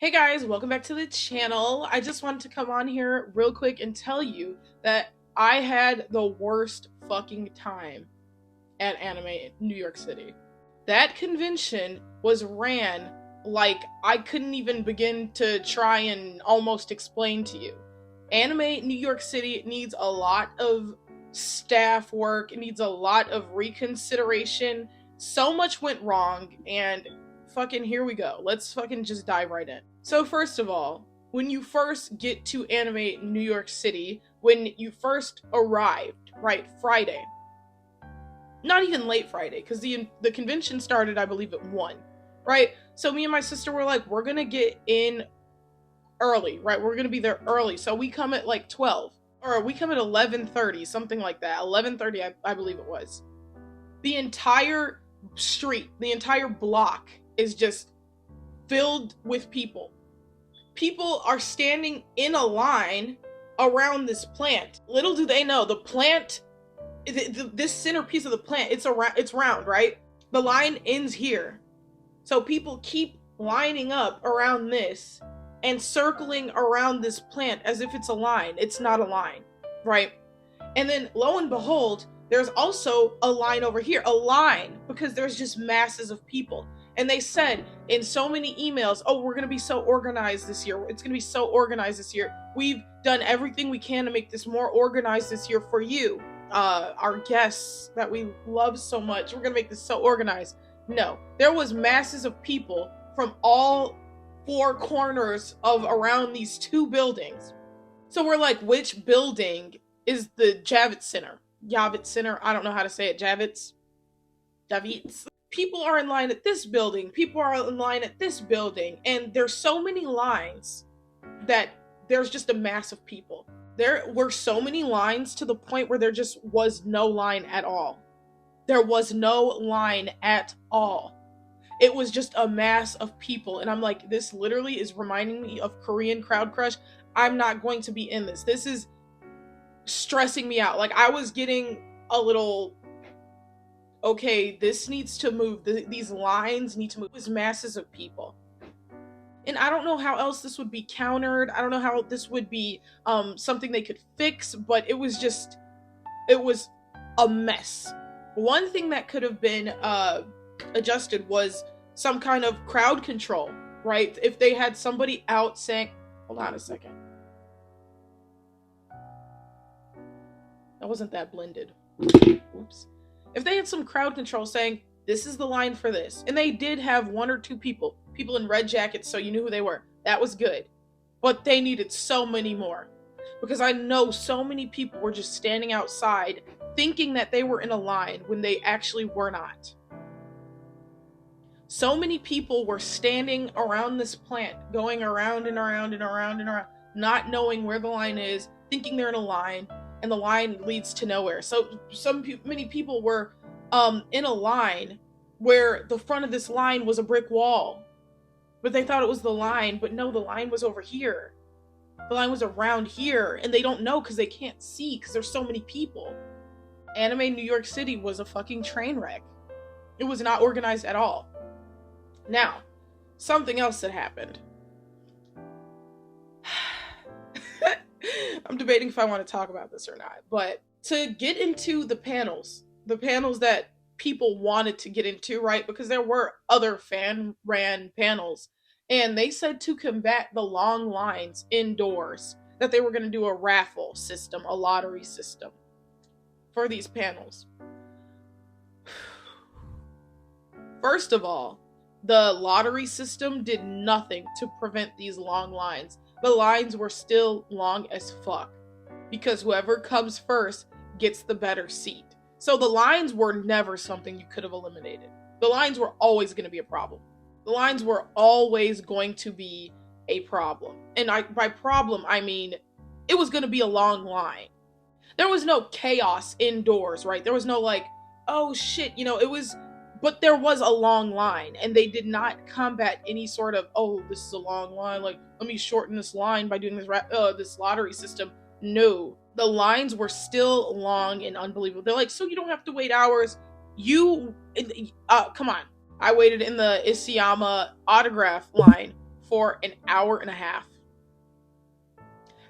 Hey guys, welcome back to the channel. I just wanted to come on here real quick and tell you that I had the worst fucking time at Anime New York City. That convention was ran like I couldn't even begin to try and almost explain to you. Anime New York City needs a lot of staff work, it needs a lot of reconsideration. So much went wrong, and fucking here we go. Let's fucking just dive right in. So, first of all, when you first get to Anime New York City, when you first arrived, right, Friday, not even late Friday, because the convention started, I believe, at 1, right? So me and my sister were like, we're gonna get in early, right? We're gonna be there early. So we come at like 12, or we come at 11:30, something like that. 11:30, I believe it was. The entire street, the entire block is just filled with people. People are standing in a line around this plant. Little do they know, the plant, this centerpiece of the plant, it's round, right? The line ends here. So people keep lining up around this and circling around this plant as if it's a line. It's not a line, right? And then lo and behold, there's also a line over here, a line, because there's just masses of people. And they said in so many emails, oh, we're going to be so organized this year. It's going to be so organized this year. We've done everything we can to make this more organized this year for you, our guests that we love so much. We're going to make this so organized. No, there was masses of people from all 4 corners of around these 2 buildings. So we're like, which building is the Javits Center? Javits Center, I don't know how to say it. Javits? People are in line at this building. People are in line at this building. And there's so many lines that there's just a mass of people. There were so many lines to the point where there just was no line at all. There was no line at all. It was just a mass of people. And I'm like, this literally is reminding me of Korean Crowd Crush. I'm not going to be in this. This is stressing me out. Like, I was getting a little, okay, this needs to move. These lines need to move. It was masses of people. And I don't know how else this would be countered. I don't know how this would be something they could fix, but it was a mess. One thing that could have been adjusted was some kind of crowd control, right? If they had somebody out saying, hold on a second. That wasn't that blended. Oops. If they had some crowd control saying, this is the line for this, and they did have 1 or 2 people in red jackets, so you knew who they were, that was good. But they needed so many more. Because I know so many people were just standing outside thinking that they were in a line when they actually were not. So many people were standing around this plant, going around and around and around and around, not knowing where the line is, thinking they're in a line, and the line leads to nowhere. So many people were in a line where the front of this line was a brick wall. But they thought it was the line, but no, the line was over here. The line was around here, and they don't know because they can't see because there's so many people. Anime New York City was a fucking train wreck. It was not organized at all. Now, something else that happened. I'm debating if I want to talk about this or not, but to get into the panels that people wanted to get into, right? Because there were other fan-ran panels, and they said to combat the long lines indoors, that they were going to do a raffle system, a lottery system for these panels. First of all, the lottery system did nothing to prevent these long lines. The lines were still long as fuck, because whoever comes first gets the better seat. So the lines were never something you could have eliminated. The lines were always going to be a problem. The lines were always going to be a problem. And by problem, I mean, it was going to be a long line. There was no chaos indoors, right? There was no like, oh shit, but there was a long line, and they did not combat any sort of, oh, this is a long line, like, let me shorten this line by doing this lottery system. No, the lines were still long and unbelievable. They're like, so you don't have to wait hours. Come on. I waited in the Isayama autograph line for an hour and a half.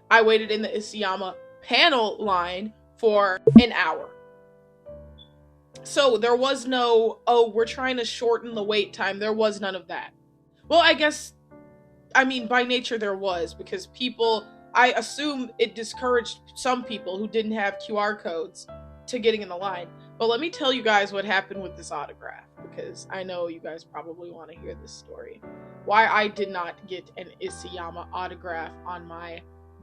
I waited in the Isayama panel line for an hour. So there was no, oh, we're trying to shorten the wait time. There was none of that. Well, I mean, by nature there was, because people, I assume it discouraged some people who didn't have QR codes to getting in the line. But let me tell you guys what happened with this autograph, because I know you guys probably want to hear this story. Why I did not get an Isayama autograph on my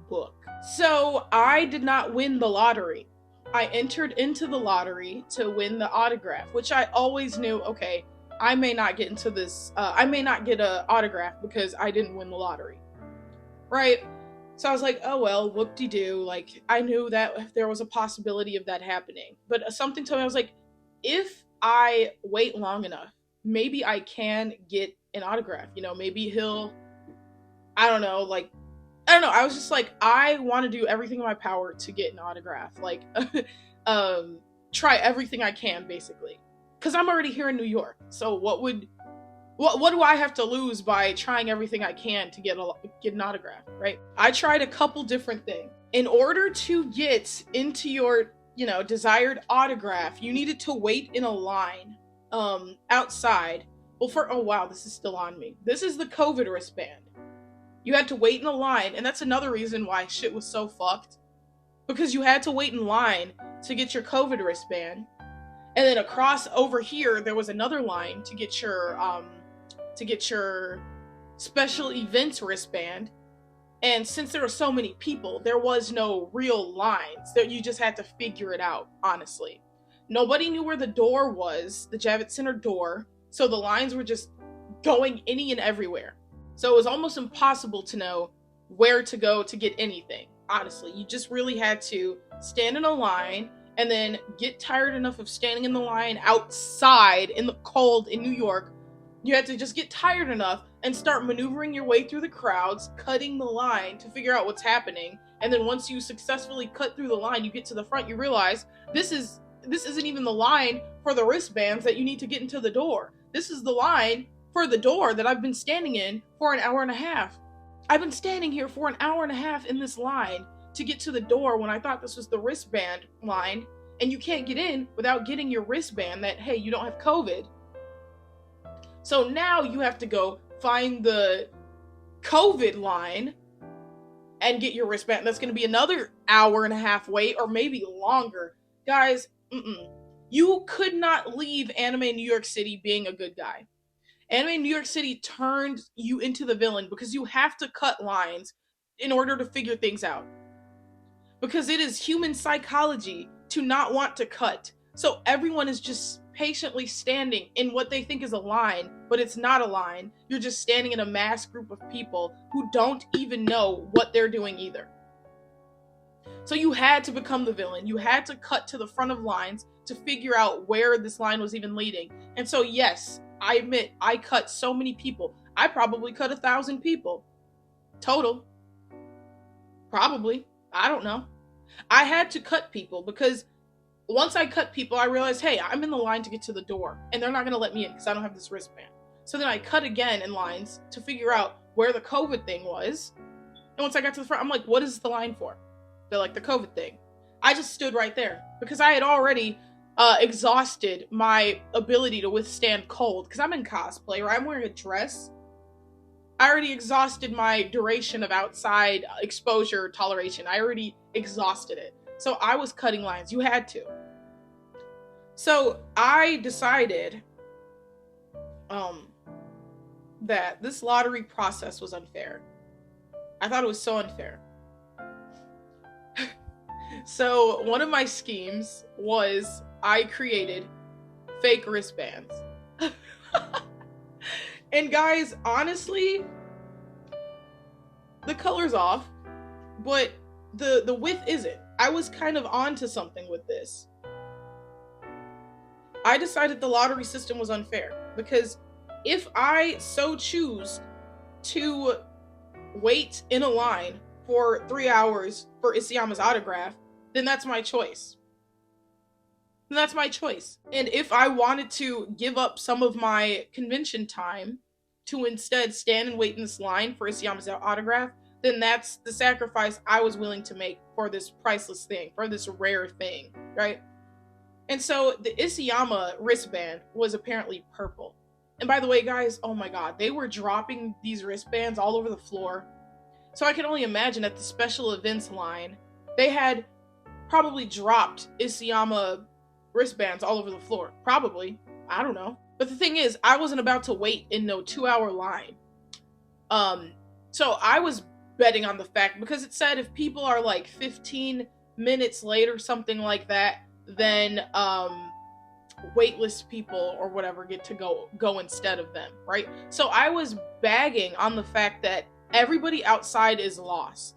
book. So I did not win the lottery. I entered into the lottery to win the autograph, which I always knew, okay, I may not get into this, I may not get an autograph because I didn't win the lottery, right? So I was like, oh well, whoop-de-doo, like, I knew that there was a possibility of that happening. But something told me, I was like, if I wait long enough, maybe I can get an autograph, you know, maybe he'll, I don't know, like, I don't know, I was just like, I want to do everything in my power to get an autograph, like, try everything I can, basically. Because I'm already here in New York, so what do I have to lose by trying everything I can to get an autograph, right? I tried a couple different things. In order to get into your, you know, desired autograph, you needed to wait in a line outside. Well, oh wow, this is still on me. This is the COVID wristband. You had to wait in a line, and that's another reason why shit was so fucked. Because you had to wait in line to get your COVID wristband. And then across over here, there was another line to get your special events wristband. And since there were so many people, there was no real lines. That you just had to figure it out, honestly. Nobody knew where the door was, the Javits Center door, so the lines were just going any and everywhere. So it was almost impossible to know where to go to get anything, honestly. You just really had to stand in a line and then get tired enough of standing in the line outside in the cold in New York. You had to just get tired enough and start maneuvering your way through the crowds, cutting the line to figure out what's happening. And then once you successfully cut through the line, you get to the front, you realize this isn't even the line for the wristbands that you need to get into the door. This is the line for the door that I've been standing in for an hour and a half. I've been standing here for an hour and a half in this line to get to the door when I thought this was the wristband line, and you can't get in without getting your wristband that, hey, you don't have COVID. So now you have to go find the COVID line and get your wristband. That's going to be another hour and a half wait, or maybe longer. Guys, you could not leave Anime New York City being a good guy. Anime New York City turned you into the villain because you have to cut lines in order to figure things out. Because it is human psychology to not want to cut. So everyone is just patiently standing in what they think is a line, but it's not a line. You're just standing in a mass group of people who don't even know what they're doing either. So you had to become the villain. You had to cut to the front of lines to figure out where this line was even leading. And so yes, I admit, I cut so many people. I probably cut 1,000 people. Total. Probably. I don't know. I had to cut people because once I cut people, I realized, hey, I'm in the line to get to the door, and they're not going to let me in because I don't have this wristband. So then I cut again in lines to figure out where the COVID thing was. And once I got to the front, I'm like, what is the line for? They're like, the COVID thing. I just stood right there because I had already exhausted my ability to withstand cold because I'm in cosplay, right? I'm wearing a dress. I already exhausted my duration of outside exposure toleration. I already exhausted it. So I was cutting lines. You had to. So I decided that this lottery process was unfair. I thought it was so unfair. So one of my schemes was I created fake wristbands. And guys, honestly, the color's off, but the width isn't. I was kind of onto something with this. I decided the lottery system was unfair because if I so choose to wait in a line for 3 hours for Isayama's autograph, then that's my choice. And that's my choice. And if I wanted to give up some of my convention time to instead stand and wait in this line for Isayama's autograph, then that's the sacrifice I was willing to make for this priceless thing, for this rare thing, right? And so the Isayama wristband was apparently purple. And by the way, guys, oh my god, they were dropping these wristbands all over the floor. So I can only imagine at the special events line, they had probably dropped Isayama wristbands all over the floor. Probably. I don't know. But the thing is, I wasn't about to wait in no 2-hour line. So I was betting on the fact, because it said if people are like 15 minutes late or something like that, then waitlist people or whatever get to go instead of them, right? So I was bagging on the fact that everybody outside is lost.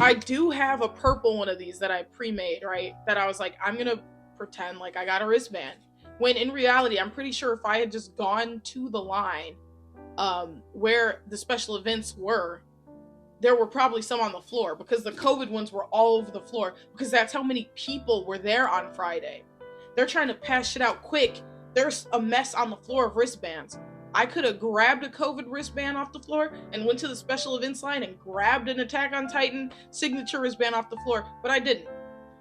I do have a purple one of these that I pre-made, right? That I was like, I'm gonna pretend like I got a wristband. When in reality, I'm pretty sure if I had just gone to the line where the special events were, there were probably some on the floor, because the COVID ones were all over the floor, because that's how many people were there on Friday. They're trying to pass shit out quick. There's a mess on the floor of wristbands. I could have grabbed a COVID wristband off the floor and went to the special events line and grabbed an Attack on Titan signature wristband off the floor, but I didn't.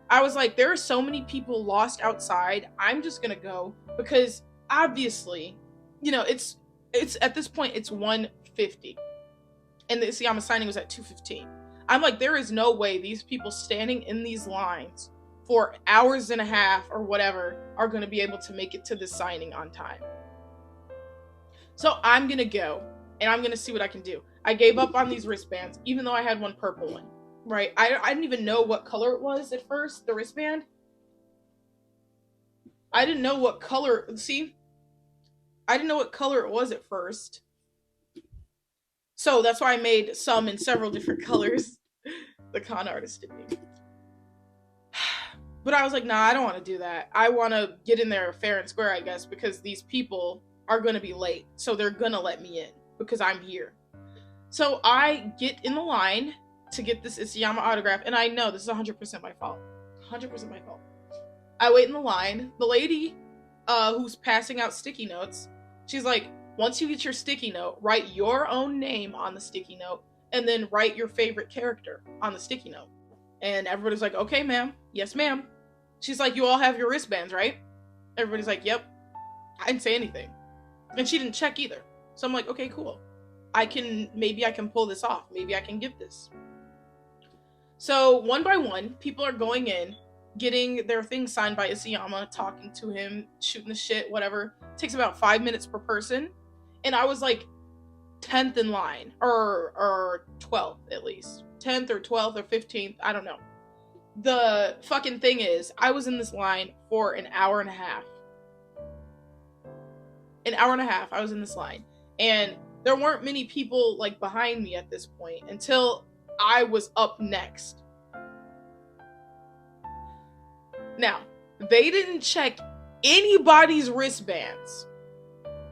I was like, there are so many people lost outside, I'm just gonna go, because obviously, you know, it's at this point it's 1:50. And the Isayama signing was at 2:15. I'm like, there is no way these people standing in these lines for hours and a half or whatever are going to be able to make it to this signing on time. So I'm going to go, and I'm going to see what I can do. I gave up on these wristbands, even though I had one purple one, right? I didn't even know what color it was at first, the wristband. I didn't know what color, see? I didn't know what color it was at first. So that's why I made some in several different colors. The con artist in me. But I was like, nah, I don't want to do that. I want to get in there fair and square, I guess, because these people are going to be late. So they're going to let me in because I'm here. So I get in the line to get this Isayama autograph. And I know this is 100% my fault. 100% my fault. I wait in the line. The lady who's passing out sticky notes, she's like, once you get your sticky note, write your own name on the sticky note, and then write your favorite character on the sticky note. And everybody's like, okay, ma'am. Yes, ma'am. She's like, you all have your wristbands, right? Everybody's like, yep. I didn't say anything. And she didn't check either. So I'm like, okay, cool. Maybe I can pull this off. Maybe I can get this. So one by one, people are going in, getting their thing signed by Isayama, talking to him, shooting the shit, whatever. It takes about 5 minutes per person. And I was like 10th in line, or 12th at least. 10th or 12th or 15th, I don't know. The fucking thing is, I was in this line for an hour and a half. An hour and a half, I was in this line. And there weren't many people like behind me at this point until I was up next. Now, they didn't check anybody's wristbands.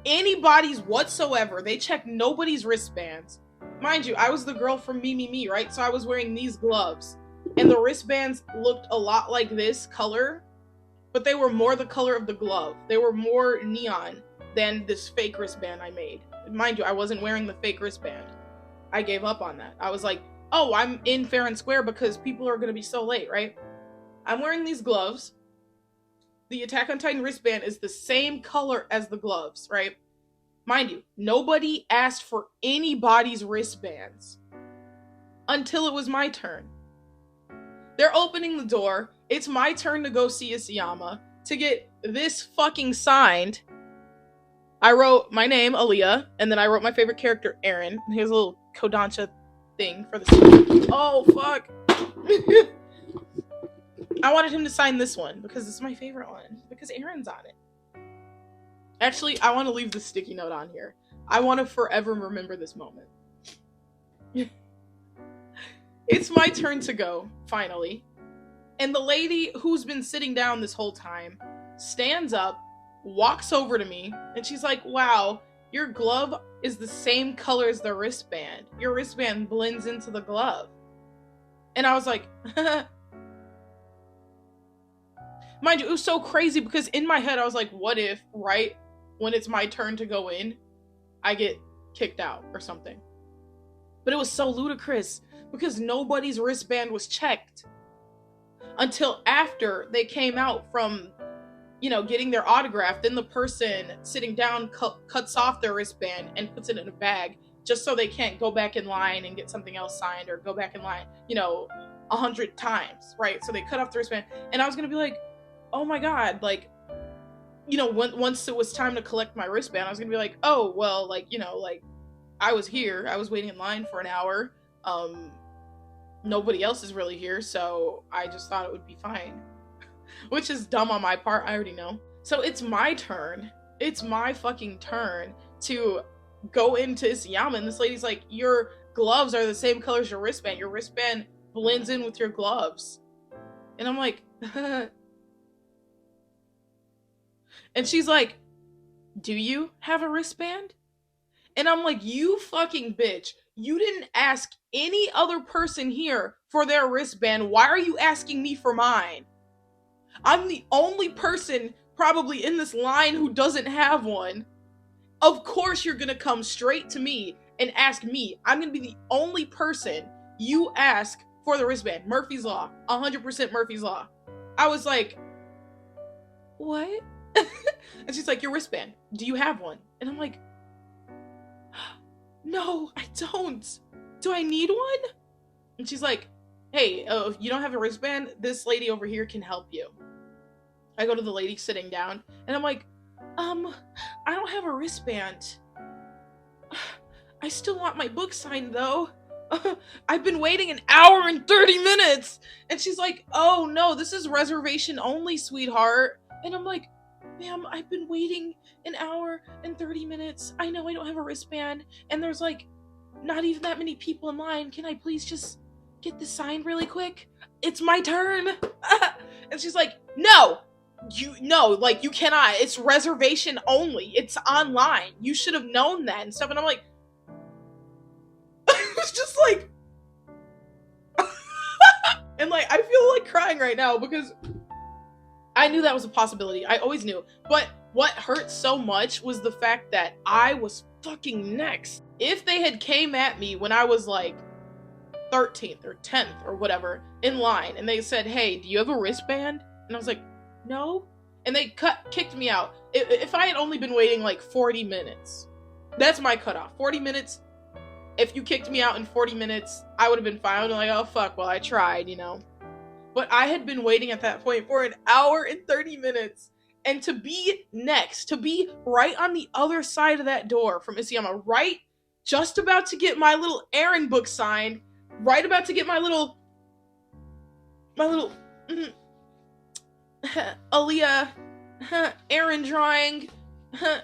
Anybody's whatsoever. They checked nobody's wristbands. Mind you, I was the girl from Me, right? So I was wearing these gloves. And the wristbands looked a lot like this color, but they were more the color of the glove. They were more neon than this fake wristband I made. Mind you, I wasn't wearing the fake wristband. I gave up on that. I was like, oh, I'm in fair and square because people are going to be so late, right? I'm wearing these gloves. The Attack on Titan wristband is the same color as the gloves, right? Mind you, nobody asked for anybody's wristbands until it was my turn. They're opening the door. It's my turn to go see Isayama to get this fucking signed. I wrote my name, Aaliyah, and then I wrote my favorite character, Aaron. Here's a little Kodansha thing for the... Oh, fuck. I wanted him to sign this one because it's my favorite one, because Aaron's on it. Actually, I want to leave the sticky note on here. I want to forever remember this moment. It's my turn to go, finally. And the lady who's been sitting down this whole time stands up, walks over to me, and she's like, wow, your glove is the same color as the wristband. Your wristband blends into the glove. And I was like, mind you, it was so crazy because in my head I was like, what if, right when it's my turn to go in, I get kicked out or something. But it was so ludicrous because nobody's wristband was checked until after they came out from, you know, getting their autograph. Then the person sitting down cuts off their wristband and puts it in a bag just so they can't go back in line and get something else signed or go back in line, you know, 100 times, right? So they cut off the wristband. And I was gonna be like, oh my God, like, you know, once it was time to collect my wristband, I was gonna be like, oh, well, like, you know, like, I was here, I was waiting in line for an hour, nobody else is really here, so I just thought it would be fine. Which is dumb on my part, I already know. So it's my turn, it's my fucking turn to go into Isayama, and this lady's like, your gloves are the same color as your wristband blends in with your gloves. And I'm like, and she's like, do you have a wristband? And I'm like, you fucking bitch. You didn't ask any other person here for their wristband. Why are you asking me for mine? I'm the only person probably in this line who doesn't have one. Of course you're gonna come straight to me and ask me. I'm gonna be the only person you ask for the wristband. Murphy's Law. 100% Murphy's Law. I was like, what? And she's like, your wristband. Do you have one? And I'm like, no, I don't. Do I need one? And she's like, hey, if you don't have a wristband, this lady over here can help you. I go to the lady sitting down, and I'm like, I don't have a wristband. I still want my book signed, though. I've been waiting an hour and 30 minutes. And she's like, oh, no, this is reservation only, sweetheart. And I'm like, ma'am, I've been waiting an hour and 30 minutes. I know I don't have a wristband, and there's like not even that many people in line. Can I please just get this signed really quick? It's my turn. And she's like, no, like, you cannot. It's reservation only. It's online. You should have known that and stuff. And I'm like, it's just like, and like, I feel like crying right now because I knew that was a possibility. I always knew. But what hurt so much was the fact that I was fucking next. If they had came at me when I was like 13th or 10th or whatever in line and they said, hey, do you have a wristband? And I was like, no. And they kicked me out. If I had only been waiting like 40 minutes, that's my cutoff. 40 minutes. If you kicked me out in 40 minutes, I would have been fine. I'm like, oh fuck, well I tried, you know. But I had been waiting at that point for an hour and 30 minutes. And to be next, to be right on the other side of that door from Isayama, right, just about to get my little errand book signed, right about to get my little Aaliyah errand drawing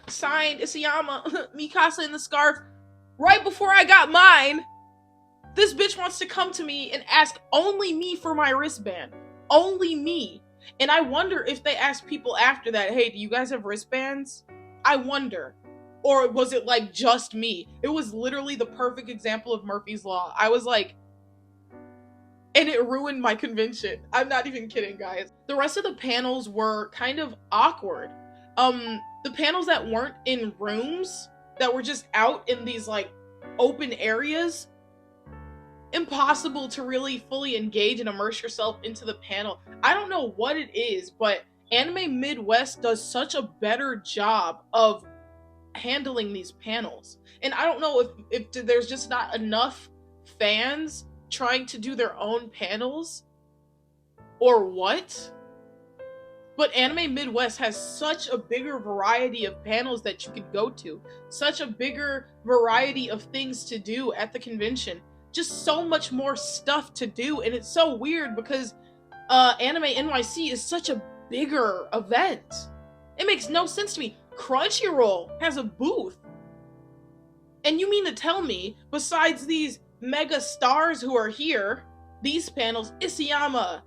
signed, Isayama, Mikasa in the scarf, right before I got mine. This bitch wants to come to me and ask only me for my wristband. Only me. And I wonder if they asked people after that, hey, do you guys have wristbands? I wonder. Or was it like just me? It was literally the perfect example of Murphy's Law. I was like, and it ruined my convention. I'm not even kidding, guys. The rest of the panels were kind of awkward. The panels that weren't in rooms, that were just out in these like open areas, impossible to really fully engage and immerse yourself into the panel. I don't know what it is, but Anime Midwest does such a better job of handling these panels. And I don't know if there's just not enough fans trying to do their own panels or what. But Anime Midwest has such a bigger variety of panels that you could go to. Such a bigger variety of things to do at the convention. Just so much more stuff to do, and it's so weird because Anime NYC is such a bigger event. It makes no sense to me. Crunchyroll has a booth. And you mean to tell me, besides these mega stars who are here, these panels, Isayama,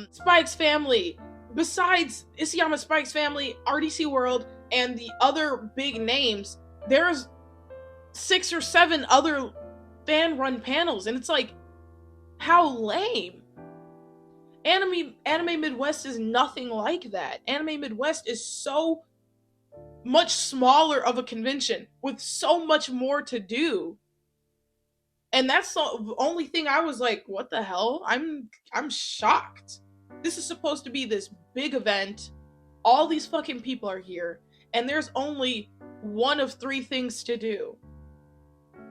Spike's Family, besides Isayama, Spike's Family, RDC World, and the other big names, there's 6 or 7 other fan-run panels, and it's like, how lame. Anime Midwest is nothing like that. Anime Midwest is so much smaller of a convention with so much more to do. And that's the only thing I was like, what the hell? I'm shocked. This is supposed to be this big event. All these fucking people are here, and there's only one of three things to do.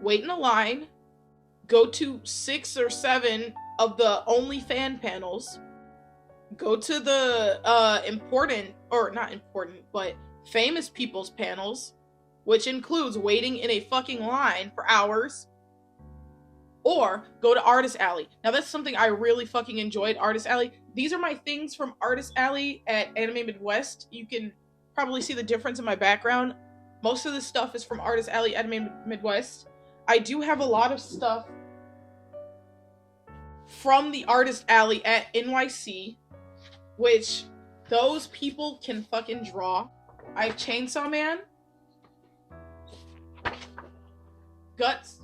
Wait in a line, go to 6 or 7 of the only fan panels, go to the important, or not important, but famous people's panels, which includes waiting in a fucking line for hours, or go to Artist Alley. Now that's something I really fucking enjoyed, Artist Alley. These are my things from Artist Alley at Anime Midwest. You can probably see the difference in my background. Most of this stuff is from Artist Alley, Anime Midwest. I do have a lot of stuff from the Artist Alley at NYC, which those people can fucking draw. I have Chainsaw Man, Guts,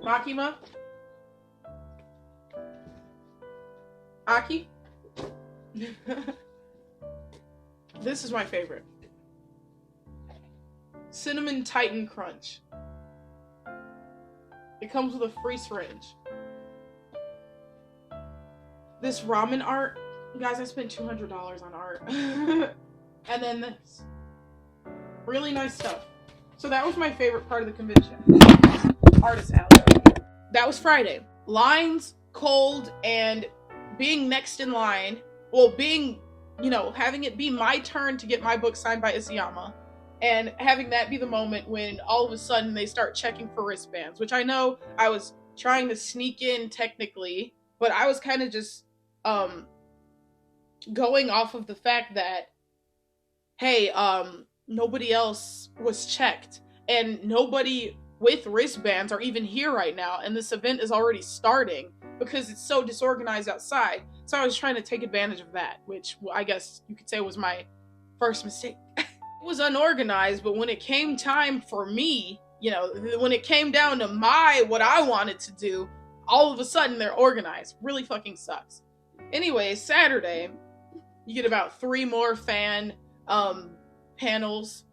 Makima, Aki. This is my favorite. Cinnamon Titan Crunch. It comes with a free syringe. This ramen art, guys, I spent $200 on art. And then this. Really nice stuff. So that was my favorite part of the convention. Artist Alley. That was Friday. Lines, cold, and being next in line. Well, being, having it be my turn to get my book signed by Isayama. And having that be the moment when all of a sudden they start checking for wristbands, which I know I was trying to sneak in technically, but I was kind of just going off of the fact that, hey, nobody else was checked, and nobody with wristbands are even here right now, and this event is already starting because it's so disorganized outside. So I was trying to take advantage of that, which I guess you could say was my first mistake. Was unorganized, but when it came time for me, when it came down to what I wanted to do, all of a sudden they're organized. Really fucking sucks. Anyway, Saturday, you get about 3 more fan panels,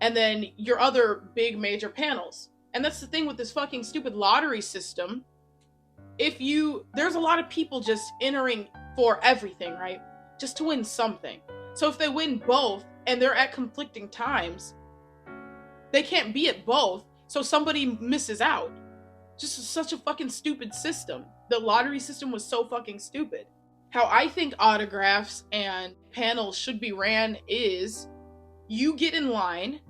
and then your other big major panels. And that's the thing with this fucking stupid lottery system. There's a lot of people just entering for everything, right? Just to win something. So if they win both, and they're at conflicting times, they can't be at both, so somebody misses out. Just such a fucking stupid system. The lottery system was so fucking stupid. How I think autographs and panels should be ran is, you get in line,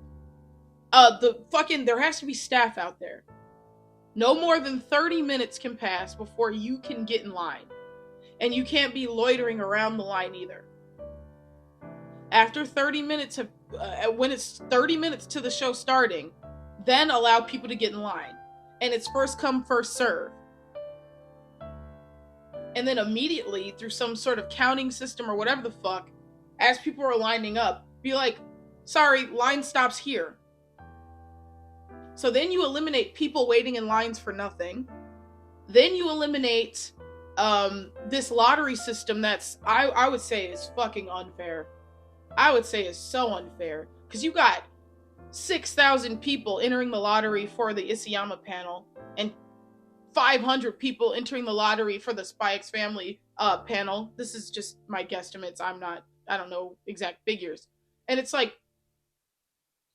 there has to be staff out there. No more than 30 minutes can pass before you can get in line. And you can't be loitering around the line either. After 30 minutes when it's 30 minutes to the show starting, then allow people to get in line. And it's first come, first serve. And then immediately, through some sort of counting system or whatever the fuck, as people are lining up, be like, sorry, line stops here. So then you eliminate people waiting in lines for nothing. Then you eliminate this lottery system that's, I would say, is fucking unfair. I would say is so unfair, because you got 6,000 people entering the lottery for the Isayama panel, and 500 people entering the lottery for the Spy X Family panel. This is just my guesstimates. I don't know exact figures. And it's like,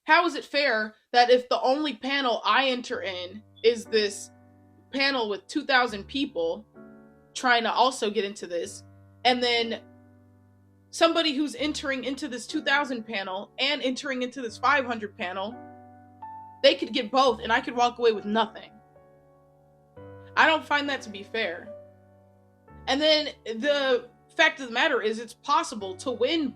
how is it fair that if the only panel I enter in is this panel with 2,000 people trying to also get into this, and then somebody who's entering into this 2,000 panel and entering into this 500 panel, they could get both and I could walk away with nothing. I don't find that to be fair. And then the fact of the matter is, it's possible to win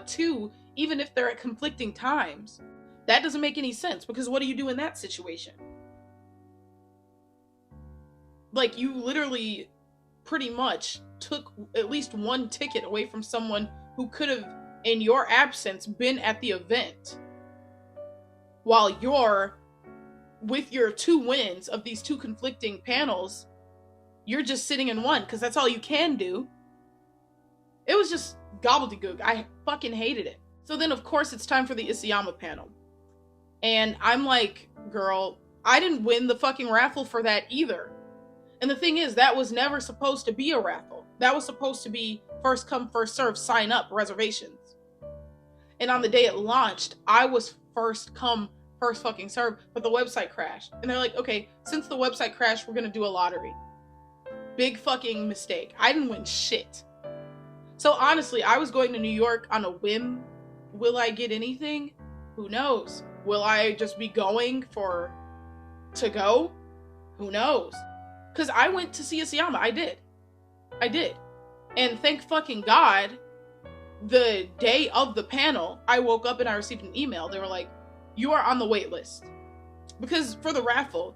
2 even if they're at conflicting times. That doesn't make any sense, because what do you do in that situation? Like, you literally pretty much took at least one ticket away from someone who could have, in your absence, been at the event, while you're, with your 2 wins of these 2 conflicting panels, you're just sitting and won because that's all you can do. It was just gobbledygook. I fucking hated it. So then, of course, it's time for the Isayama panel. And I'm like, girl, I didn't win the fucking raffle for that either. And the thing is, that was never supposed to be a raffle. That was supposed to be first come, first serve, sign up, reservations. And on the day it launched, I was first come, first fucking serve, but the website crashed. And they're like, okay, since the website crashed, we're gonna do a lottery. Big fucking mistake. I didn't win shit. So honestly, I was going to New York on a whim. Will I get anything? Who knows? Will I just be going to go? Who knows? Because I went to see Isayama. I did. And thank fucking God, the day of the panel, I woke up and I received an email. They were like, you are on the wait list. Because for the raffle,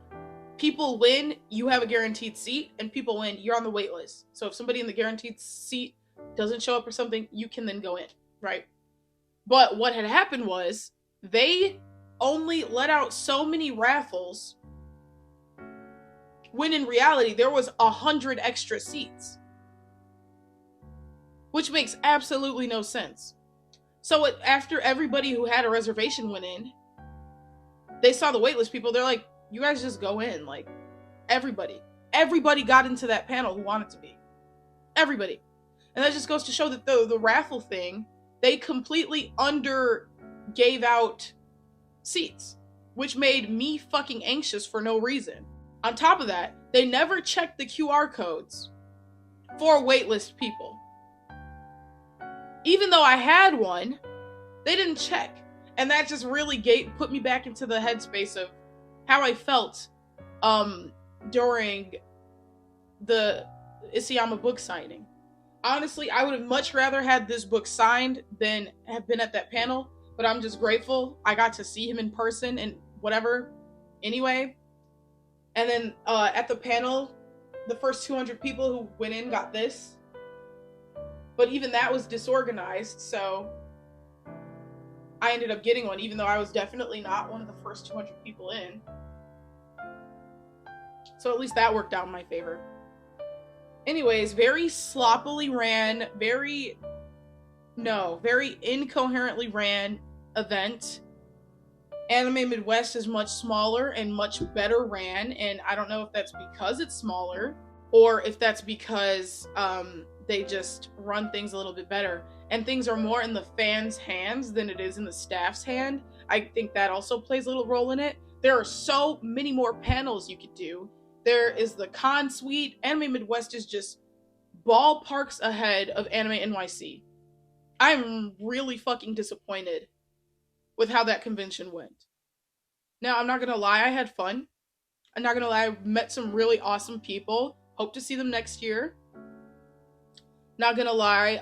people win, you have a guaranteed seat, and people win, you're on the wait list. So if somebody in the guaranteed seat doesn't show up or something, you can then go in, right? But what had happened was they only let out so many raffles when in reality there was 100 extra seats, which makes absolutely no sense. So after everybody who had a reservation went in, they saw the waitlist people. They're like, you guys just go in. Like, everybody got into that panel who wanted to be. Everybody. And that just goes to show that the raffle thing, they completely gave out seats, which made me fucking anxious for no reason. On top of that, they never checked the QR codes for waitlist people. Even though I had one, they didn't check. And that just really put me back into the headspace of how I felt during the Isayama book signing. Honestly, I would have much rather had this book signed than have been at that panel, but I'm just grateful I got to see him in person and whatever. Anyway, and then at the panel, the first 200 people who went in got this. But even that was disorganized, so I ended up getting one, even though I was definitely not one of the first 200 people in. So at least that worked out in my favor. Anyways, very sloppily ran, very incoherently ran event. Anime Midwest is much smaller and much better ran, and I don't know if that's because it's smaller or if that's because they just run things a little bit better and things are more in the fans' hands than it is in the staff's hand. I think that also plays a little role in it. There are so many more panels you could do. There is the con suite. Anime Midwest is just ballparks ahead of Anime NYC. I'm really fucking disappointed with how that convention went. Now, I'm not gonna lie, I had fun. I'm not gonna lie, I met some really awesome people. Hope to see them next year. Not gonna lie,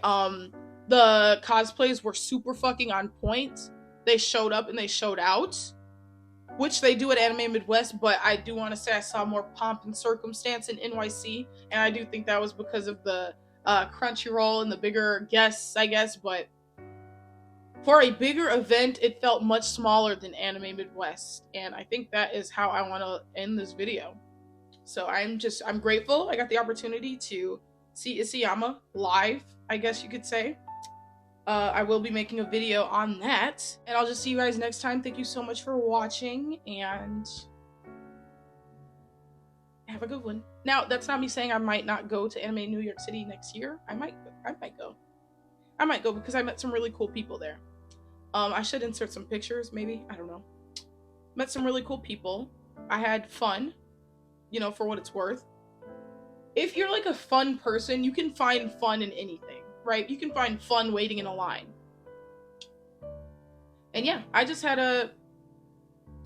the cosplays were super fucking on point. They showed up and they showed out, which they do at Anime Midwest, but I do want to say I saw more pomp and circumstance in NYC, and I do think that was because of the Crunchyroll and the bigger guests, I guess, but for a bigger event, it felt much smaller than Anime Midwest, and I think that is how I want to end this video. So I'm grateful I got the opportunity to see Isayama live, I guess you could say. I will be making a video on that, and I'll just see you guys next time. Thank you so much for watching, and have a good one. Now, that's not me saying I might not go to Anime New York City next year. I might go. I might go because I met some really cool people there. I should insert some pictures, maybe. I don't know. Met some really cool people. I had fun, you know, for what it's worth. If you're like a fun person, you can find fun in anything, right? You can find fun waiting in a line. And yeah, I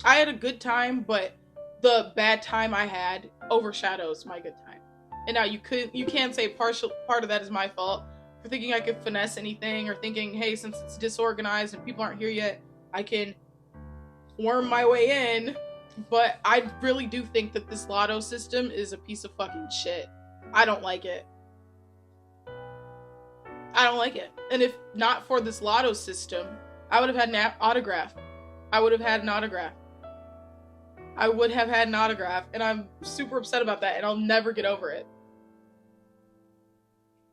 had a good time, but the bad time I had overshadows my good time. And now you can't say part of that is my fault for thinking I could finesse anything, or thinking, hey, since it's disorganized and people aren't here yet, I can worm my way in. But I really do think that this lotto system is a piece of fucking shit. I don't like it. I don't like it. And if not for this lotto system, I would have had an autograph. I would have had an autograph. I would have had an autograph, and I'm super upset about that, and I'll never get over it.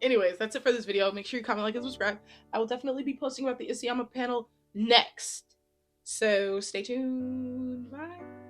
Anyways, that's it for this video. Make sure you comment, like, and subscribe. I will definitely be posting about the Isayama panel next. So stay tuned. Bye.